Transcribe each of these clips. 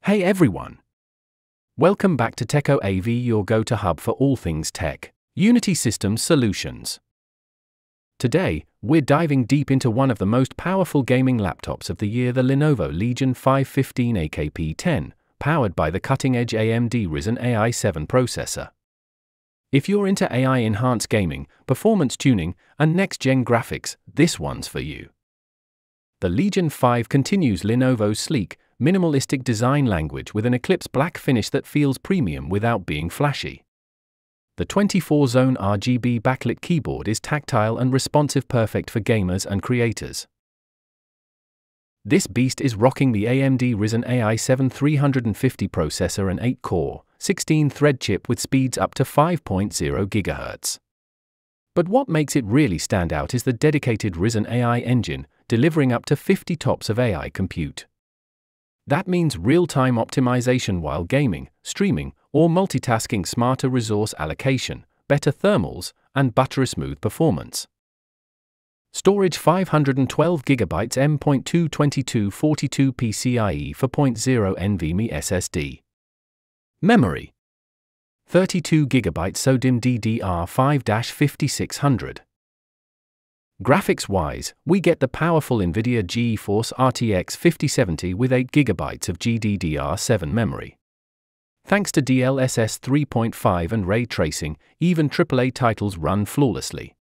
Hey everyone! Welcome back to Techo AV, your go-to hub for all things tech, Unity Systems Solutions. Today, we're diving deep into one of the most powerful gaming laptops of the year, the Lenovo Legion 15AKP10, powered by the cutting-edge AMD Ryzen AI 7 processor. If you're into AI-enhanced gaming, performance tuning, and next-gen graphics, this one's for you. The Legion 5 continues Lenovo's sleek, minimalistic design language with an eclipse black finish that feels premium without being flashy. The 24-zone RGB backlit keyboard is tactile and responsive, perfect for gamers and creators. This beast is rocking the AMD Ryzen AI 7 350 processor and 8-core, 16-thread chip with speeds up to 5.0 GHz. But what makes it really stand out is the dedicated Ryzen AI engine, delivering up to 50 TOPS of AI compute. That means real-time optimization while gaming, streaming, or multitasking, smarter resource allocation, better thermals, and buttery-smooth performance. Storage 512GB M.2 2242 PCIe 4.0 NVMe SSD. Memory 32GB SODIMM DDR5-5600. Graphics-wise, we get the powerful NVIDIA GeForce RTX 5070 with 8GB of GDDR7 memory. Thanks to DLSS 3.5 and ray tracing, even AAA titles run flawlessly.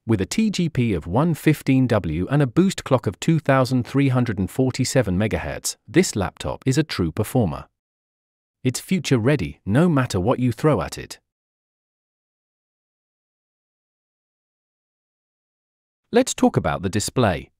With a TGP of 115W and a boost clock of 2347 MHz, this laptop is a true performer. It's future-ready, no matter what you throw at it. Let's talk about the display.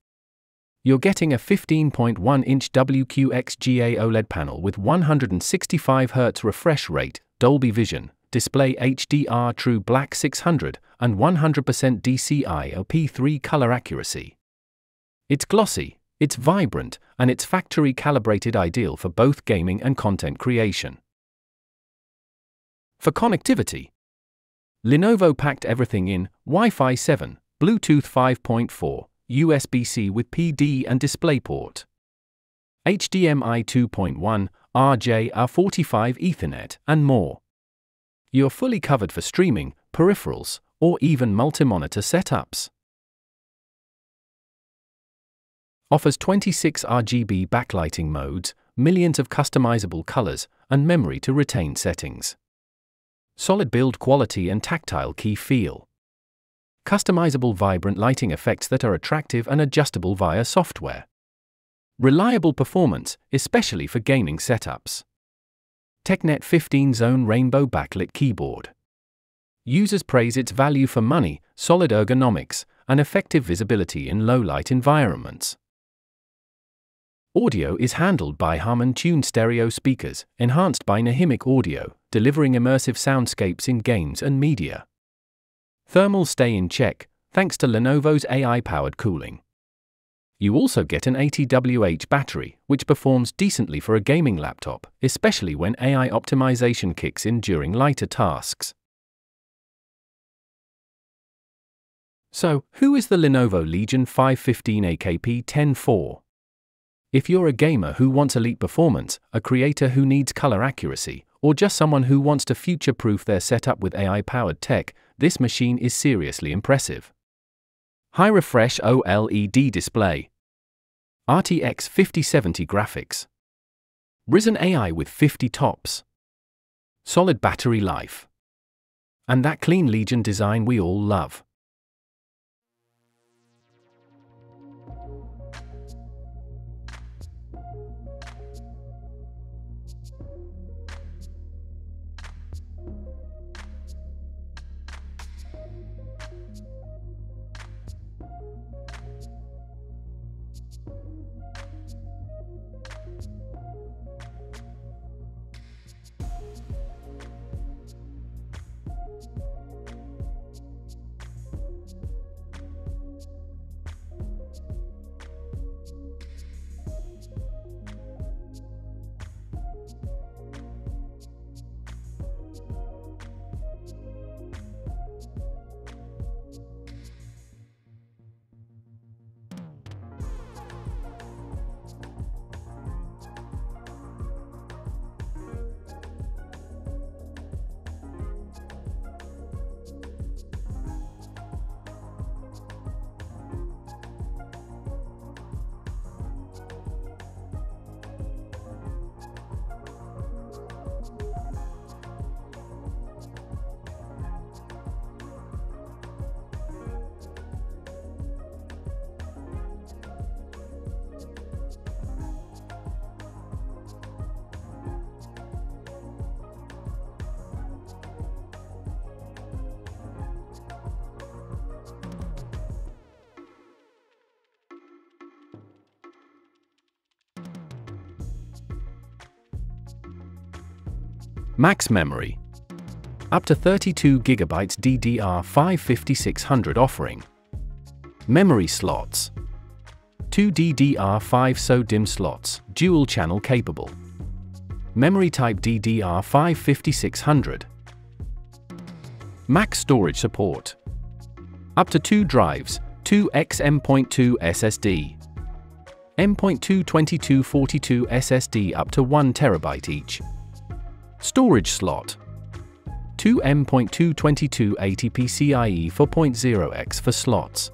You're getting a 15.1-inch WQXGA OLED panel with 165Hz refresh rate, Dolby Vision, display HDR True Black 600, and 100% DCI-P3 color accuracy. It's glossy, it's vibrant, and it's factory calibrated, ideal for both gaming and content creation. For connectivity, Lenovo packed everything in: Wi-Fi 7, Bluetooth 5.4, USB-C with PD and DisplayPort, HDMI 2.1, RJ45 Ethernet, and more. You're fully covered for streaming, peripherals, or even multi-monitor setups. Offers 26 RGB backlighting modes, millions of customizable colors, and memory to retain settings. Solid build quality and tactile key feel. Customizable vibrant lighting effects that are attractive and adjustable via software. Reliable performance, especially for gaming setups. TechNet 15-zone rainbow backlit keyboard. Users praise its value for money, solid ergonomics, and effective visibility in low-light environments. Audio is handled by Harman-tuned stereo speakers, enhanced by Nahimic audio, delivering immersive soundscapes in games and media. Thermals stay in check, thanks to Lenovo's AI-powered cooling. You also get an 80 mAh battery, which performs decently for a gaming laptop, especially when AI optimization kicks in during lighter tasks. So, who is the Lenovo Legion 15AKP10 for? If you're a gamer who wants elite performance, a creator who needs color accuracy, or just someone who wants to future-proof their setup with AI-powered tech, this machine is seriously impressive. High refresh OLED display. RTX 5070 graphics. Ryzen AI with 50 TOPS. Solid battery life. And that clean Legion design we all love. Max memory. Up to 32 GB DDR5-5600 offering. Memory slots. 2 DDR5 SO-DIMM slots, dual channel capable. Memory type DDR5-5600. Max storage support. Up to 2 drives, 2x M.2 SSD. M.2 2242 SSD up to 1 TB each. Storage slot. 2 M.2 2280 PCIe 4.0x for slots.